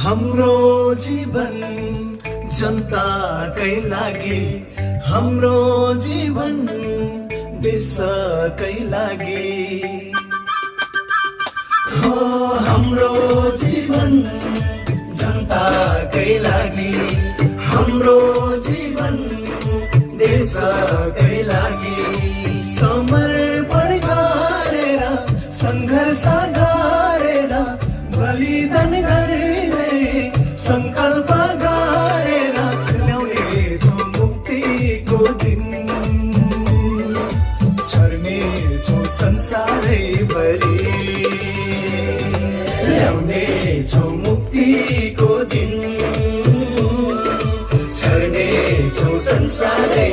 हाम्रो जीवन जनताकै लागि, हाम्रो जीवन देशकै लागि हो। हाम्रो जीवन जनताकै लागि, हाम्रो जीवन देशकै लागि। समर्पण गरेर सङ्घर्ष गरेर बलिदान गर्ने संकल्प गरेर ल्याउने छौ मुक्तिको दिन। छर्ने छौ संसारैभरि, ल्याउने छौ मुक्तिको दिन। छर्ने छौ संसारै